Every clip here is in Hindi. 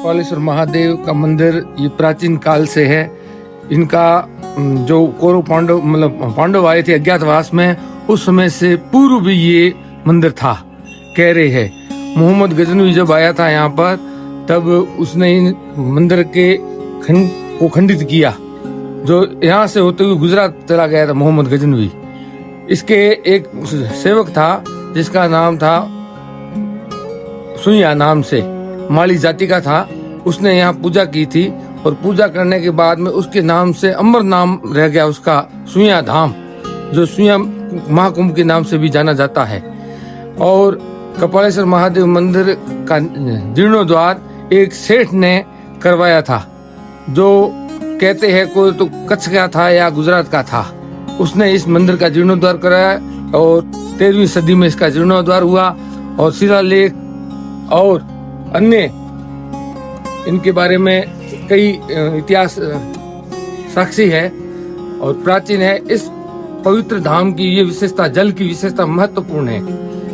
कपालेश्वर महादेव का मंदिर ये प्राचीन काल से है। इनका जो कौरव पांडव मतलब पांडव आए थे अज्ञातवास में, उस समय से पूर्व भी ये मंदिर था। कह रहे हैं मोहम्मद गजनवी जब आया था यहाँ पर, तब उसने इन मंदिर के खंड को खंडित किया। जो यहाँ से होते हुए गुजरात चला गया था मोहम्मद गजनवी। इसके एक सेवक था जिसका नाम था सुइया, नाम से माली जाति का था। उसने यहाँ पूजा की थी और पूजा करने के बाद में उसके नाम से अमर नाम रह गया उसका, सुइया धाम, जो सुइया महाकुंभ के नाम से भी जाना जाता है। और कपालेश्वर महादेव मंदिर का जीर्णोद्वार एक सेठ ने करवाया था, जो कहते हैं कोई तो कच्छ का था या गुजरात का था। उसने इस मंदिर का जीर्णोद्वार कराया और 13वीं सदी में इसका जीर्णोद्वार हुआ। और शिलालेख और अन्य इनके बारे में कई इतिहास साक्षी है और प्राचीन है। इस पवित्र धाम की ये विशेषता, जल की विशेषता महत्वपूर्ण है।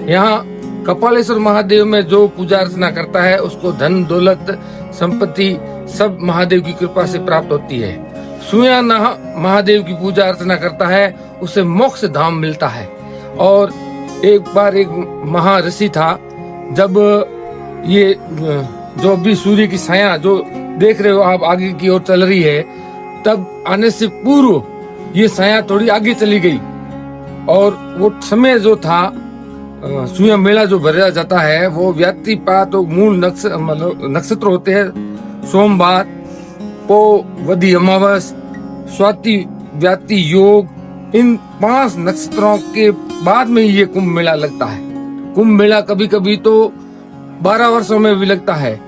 यहाँ कपालेश्वर महादेव में जो पूजा अर्चना करता है उसको धन दौलत संपत्ति सब महादेव की कृपा से प्राप्त होती है। सुइया महादेव की पूजा अर्चना करता है उसे मोक्ष धाम मिलता है। और एक बार एक महाऋषि था, जब ये जो अभी सूर्य की छाया जो देख रहे हो आप आगे की ओर चल रही है, तब आने से पूर्व ये छाया थोड़ी आगे चली गई। और वो समय जो था सुइया मेला जो भरा जाता है वो व्यतिपात और मूल नक्षत्र होते हैं, सोमवार, पो, वधी अमावस, स्वाति व्याति योग, इन 5 नक्षत्रों के बाद में ये कुंभ मेला लगता है। कुंभ मेला कभी कभी तो 12 वर्षों में भी लगता है।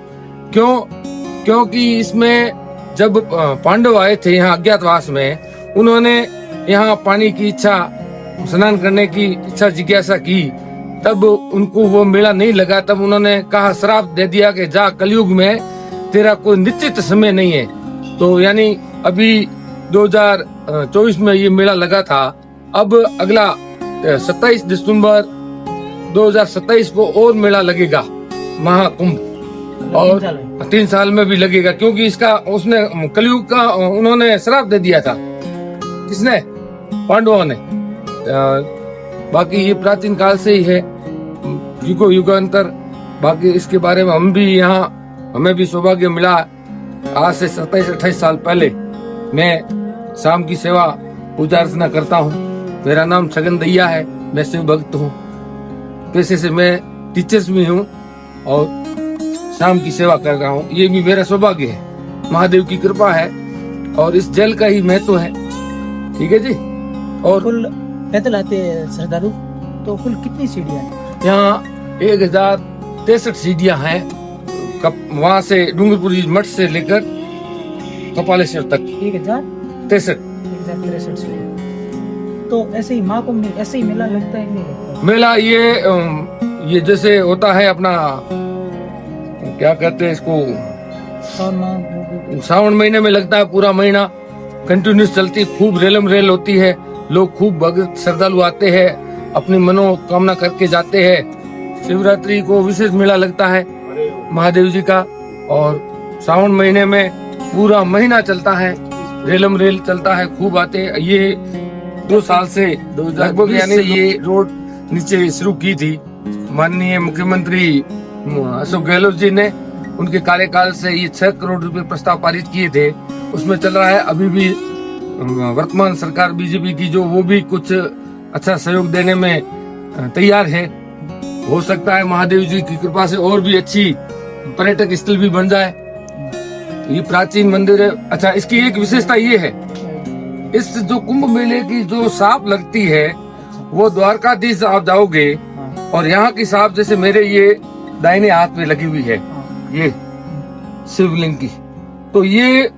क्योंकि इसमें जब पांडव आए थे यहाँ अज्ञातवास में, उन्होंने यहाँ पानी की इच्छा, स्नान करने की इच्छा जिज्ञासा की, तब उनको वो मेला नहीं लगा। तब उन्होंने कहा, श्राप दे दिया कि जा, कलयुग में तेरा कोई निश्चित समय नहीं है। तो यानी अभी 2024 में ये मेला लगा था। अब अगला 27 दिसंबर 2027 को और मेला लगेगा महाकुंभ, और 3 साल में भी लगेगा, क्योंकि इसका उसने कलयुग का उन्होंने श्राप दे दिया था। किसने? पांडवों ने। बाकी ये प्राचीन काल से ही है, युगो युगांतर। बाकी इसके बारे में हम भी यहाँ, हमें भी सौभाग्य मिला। आज से 27-28 साल पहले मैं शाम की सेवा पूजा अर्चना करता हूँ। मेरा नाम छगन दैया है, मैं शिव भक्त हूँ। पेशे से मैं टीचर्स भी हूँ और शाम की सेवा कर रहा हूँ। ये भी मेरा सौभाग्य है, महादेव की कृपा है और इस जल का ही महत्व है। ठीक है जी। और कुल पैदल आते हैं श्रद्धालु, तो कुल कितनी सीढ़ियाँ हैं? यहाँ 1063 सीढ़ियाँ हैं, वहाँ से डूंगरपुरी मठ से लेकर कपालेश्वर तक 1063 सीढ़ियाँ। तो ऐसे ही महाकुंभ में ऐसे ही मेला लगता है, नहीं लगता? मेला ये जैसे होता है अपना, क्या कहते हैं इसको, सावन महीने में लगता है, पूरा महीना कंटिन्यूस चलती, खूब रेलम रेल होती है। लोग खूब भक्त श्रद्धालु आते हैं, अपनी मनोकामना करके जाते हैं। शिवरात्रि को विशेष मेला लगता है महादेव जी का, और सावन महीने में पूरा महीना चलता है, रेलम रेल चलता है, खूब आते हैं। ये 2 साल से लगभग यानी ये रोड नीचे शुरू की थी माननीय मुख्यमंत्री अशोक गहलोत जी ने। उनके कार्यकाल से ये 6 करोड़ रुपए प्रस्ताव पारित किए थे, उसमें चल रहा है। अभी भी वर्तमान सरकार बीजेपी की जो, वो भी कुछ अच्छा सहयोग देने में तैयार है। हो सकता है महादेव जी की कृपा से और भी अच्छी पर्यटक स्थल भी बन जाए। ये प्राचीन मंदिर है। अच्छा, इसकी एक विशेषता ये है, इस जो कुंभ मेले की जो सांप लगती है वो द्वारकाधीश आप जाओगे और यहाँ की सांप जैसे मेरे ये दाहिने हाथ में लगी हुई है, ये शिवलिंग की। तो ये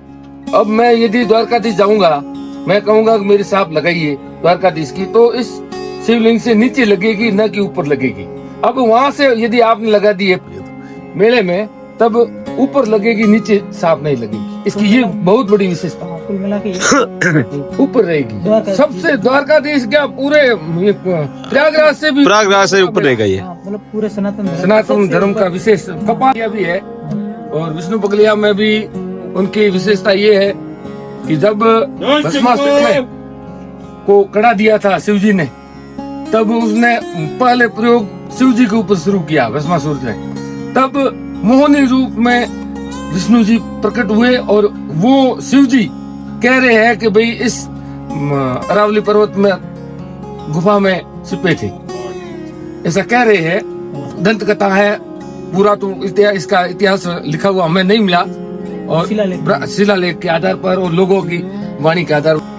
अब मैं यदि द्वारकाधीश जाऊंगा, मैं कहूंगा कि मेरी सांप लगाइए द्वारकाधीश की, तो इस शिवलिंग से नीचे लगेगी, न कि ऊपर लगेगी। अब वहाँ से यदि आपने लगा दी मेले में, तब ऊपर लगेगी, नीचे सांप नहीं लगेगी। इसकी ये बहुत बड़ी विशेषता, कुल मिला के ऊपर रहेगी। सबसे द्वारकाधीश क्या पूरे प्रयागराज से ऊपर रहेगा ये, मतलब पूरे सनातन धर्म का विशेष कपालिया भी है। और विष्णु पगलिया में भी उनकी विशेषता ये है कि जब भस्मासुर ने को कड़ा दिया था शिव जी ने, तब उसने पहले प्रयोग शिव जी के ऊपर शुरू किया भस्मासुर ने। तब मोहनी रूप में विष्णु जी प्रकट हुए और वो शिव जी कह रहे हैं कि भाई इस अरावली पर्वत में गुफा में छिपे थे, ऐसा कह रहे हैं। दंत कथा है, पूरा तो इसका इतिहास लिखा हुआ हमें नहीं मिला, और शिलालेख। शिलालेख के आधार पर और लोगों की वाणी के आधार पर